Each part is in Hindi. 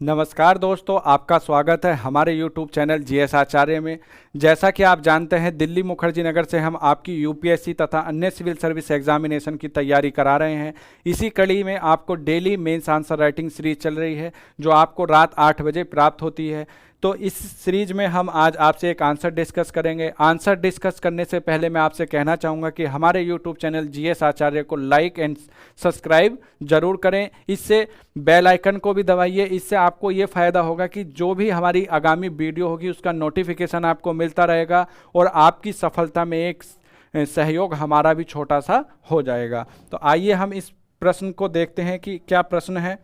नमस्कार दोस्तों, आपका स्वागत है हमारे YouTube चैनल जीएस आचार्य में। जैसा कि आप जानते हैं, दिल्ली मुखर्जी नगर से हम आपकी यूपीएससी तथा अन्य सिविल सर्विस एग्जामिनेशन की तैयारी करा रहे हैं। इसी कड़ी में आपको daily mains answer writing series चल रही है, जो आपको रात 8 बजे प्राप्त होती है। तो इस सीरीज में हम आज आपसे एक आंसर डिस्कस करेंगे। आंसर डिस्कस करने से पहले मैं आपसे कहना चाहूँगा कि हमारे यूट्यूब चैनल जीएस आचार्य को लाइक एंड सब्सक्राइब जरूर करें। इससे बेल आइकन को भी दबाइए। इससे आपको ये फ़ायदा होगा कि जो भी हमारी आगामी वीडियो होगी उसका नोटिफिकेशन आपको मिलता रहेगा और आपकी सफलता में एक सहयोग हमारा भी छोटा सा हो जाएगा। तो आइए हम इस प्रश्न को देखते हैं कि क्या प्रश्न है।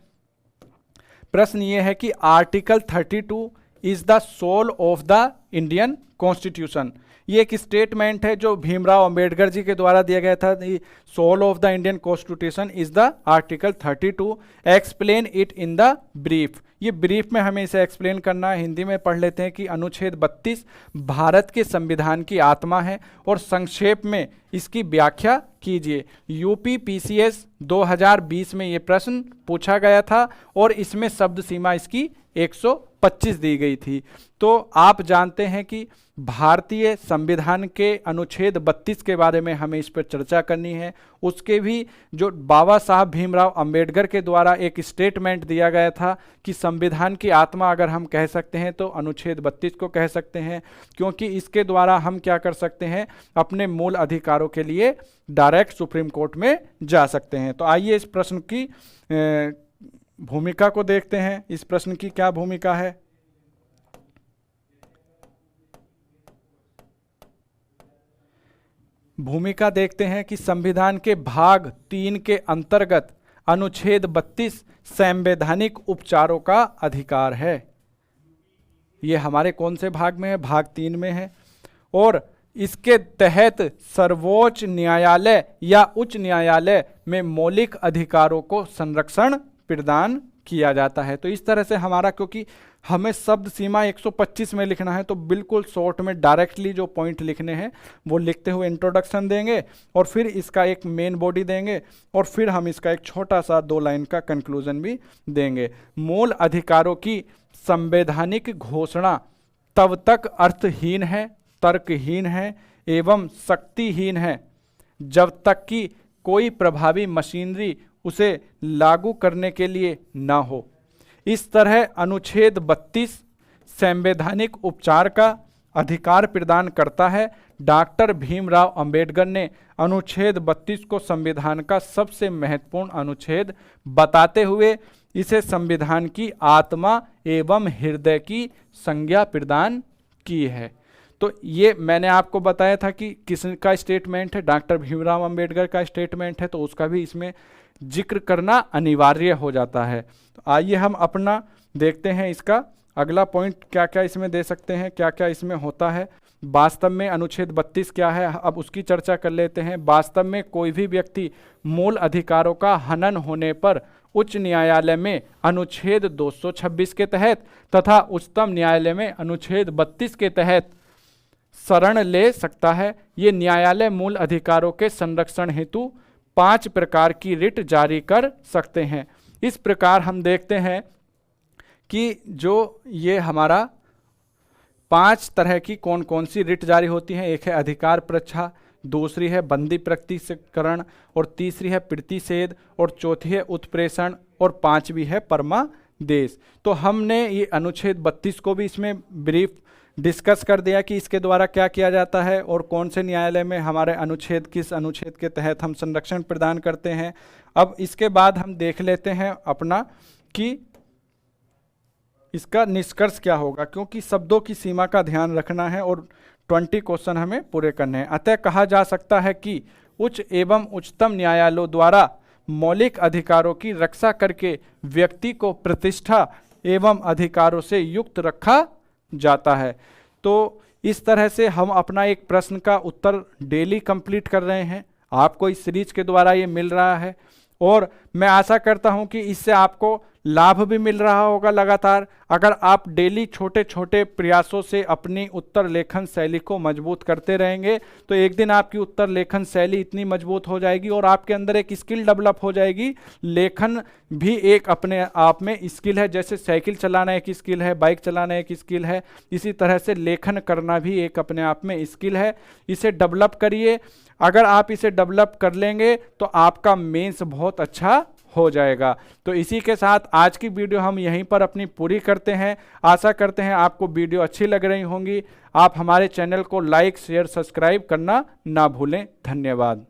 प्रश्न ये है कि article 32 is the soul of the Indian constitution. ये एक स्टेटमेंट है जो भीमराव अंबेडकर जी के द्वारा दिया गया था। Soul of the Indian constitution is the article 32। Explain it in the brief. ये ब्रीफ में हमें इसे एक्सप्लेन करना है। हिंदी में पढ़ लेते हैं कि अनुच्छेद 32 भारत के संविधान की आत्मा है और संक्षेप में इसकी व्याख्या कीजिए। यूपी पीसीएस 2020 में ये प्रश्न पूछा गया था और इसमें शब्द सीमा इसकी 125 दी गई थी। तो आप जानते हैं कि भारतीय संविधान के अनुच्छेद 32 के बारे में हमें इस पर चर्चा करनी है। उसके भी जो बाबा साहब भीमराव अंबेडकर के द्वारा एक स्टेटमेंट दिया गया था कि संविधान की आत्मा अगर हम कह सकते हैं तो अनुच्छेद 32 को कह सकते हैं, क्योंकि इसके द्वारा हम क्या कर सकते हैं, अपने मूल अधिकारों के लिए डायरेक्ट सुप्रीम कोर्ट में जा सकते हैं। तो आइए इस प्रश्न की भूमिका को देखते हैं। इस प्रश्न की क्या भूमिका है। भूमिका देखते हैं कि संविधान के भाग 3 के अंतर्गत अनुच्छेद 32 संवैधानिक उपचारों का अधिकार है। ये हमारे कौन से भाग में है? भाग 3 में है। और इसके तहत सर्वोच्च न्यायालय या उच्च न्यायालय में मौलिक अधिकारों को संरक्षण प्रदान किया जाता है। तो इस तरह से हमारा, क्योंकि हमें शब्द सीमा 125 में लिखना है, तो बिल्कुल शॉर्ट में डायरेक्टली जो पॉइंट लिखने हैं वो लिखते हुए इंट्रोडक्शन देंगे और फिर इसका एक मेन बॉडी देंगे और फिर हम इसका एक छोटा सा 2 लाइन का कंक्लूजन भी देंगे। मूल अधिकारों की संवैधानिक घोषणा तब तक अर्थहीन है, तर्कहीन है एवं शक्तिहीन है जब तक कि कोई प्रभावी मशीनरी उसे लागू करने के लिए ना हो। इस तरह अनुच्छेद 32 संवैधानिक उपचार का अधिकार प्रदान करता है। डॉक्टर भीमराव अंबेडकर ने अनुच्छेद 32 को संविधान का सबसे महत्वपूर्ण अनुच्छेद बताते हुए इसे संविधान की आत्मा एवं हृदय की संज्ञा प्रदान की है। तो ये मैंने आपको बताया था कि किसका स्टेटमेंट है, डॉक्टर भीमराव अंबेडकर का स्टेटमेंट है, तो उसका भी इसमें जिक्र करना अनिवार्य हो जाता है। तो आइए हम अपना देखते हैं इसका अगला पॉइंट क्या क्या इसमें दे सकते हैं, क्या क्या इसमें होता है। वास्तव में अनुच्छेद 32 क्या है, अब उसकी चर्चा कर लेते हैं। वास्तव में कोई भी व्यक्ति मूल अधिकारों का हनन होने पर उच्च न्यायालय में अनुच्छेद 226 के तहत तथा उच्चतम न्यायालय में अनुच्छेद 32 के तहत शरण ले सकता है। ये न्यायालय मूल अधिकारों के संरक्षण हेतु 5 प्रकार की रिट जारी कर सकते हैं। इस प्रकार हम देखते हैं कि जो ये हमारा 5 तरह की कौन कौन सी रिट जारी होती हैं। एक है अधिकार परीक्षा, दूसरी है बंदी प्रकटीकरण और तीसरी है प्रतिषेध और चौथी है उत्प्रेषण और 5वीं है परमादेश। तो हमने ये अनुच्छेद 32 को भी इसमें ब्रीफ डिस्कस कर दिया कि इसके द्वारा क्या किया जाता है और कौन से न्यायालय में हमारे अनुच्छेद किस अनुच्छेद के तहत हम संरक्षण प्रदान करते हैं। अब इसके बाद हम देख लेते हैं अपना कि इसका निष्कर्ष क्या होगा, क्योंकि शब्दों की सीमा का ध्यान रखना है और 20 क्वेश्चन हमें पूरे करने हैं। अतः कहा जा सकता है कि उच्च एवं उच्चतम न्यायालयों द्वारा मौलिक अधिकारों की रक्षा करके व्यक्ति को प्रतिष्ठा एवं अधिकारों से युक्त रखा जाता है। तो इस तरह से हम अपना एक प्रश्न का उत्तर डेली कंप्लीट कर रहे हैं। आपको इस सीरीज के द्वारा ये मिल रहा है और मैं आशा करता हूं कि इससे आपको लाभ भी मिल रहा होगा लगातार। अगर आप डेली छोटे छोटे प्रयासों से अपनी उत्तर लेखन शैली को मजबूत करते रहेंगे तो एक दिन आपकी उत्तर लेखन शैली इतनी मजबूत हो जाएगी और आपके अंदर एक स्किल डेवलप हो जाएगी। लेखन भी एक अपने आप में स्किल है, जैसे साइकिल चलाना एक स्किल है, बाइक चलाना एक स्किल है, इसी तरह से लेखन करना भी एक अपने आप में स्किल है। इसे डेवलप करिए। अगर आप इसे डेवलप कर लेंगे तो आपका मेंस बहुत अच्छा हो जाएगा। तो इसी के साथ आज की वीडियो हम यहीं पर अपनी पूरी करते हैं। आशा करते हैं आपको वीडियो अच्छी लग रही होंगी। आप हमारे चैनल को लाइक शेयर सब्सक्राइब करना ना भूलें। धन्यवाद।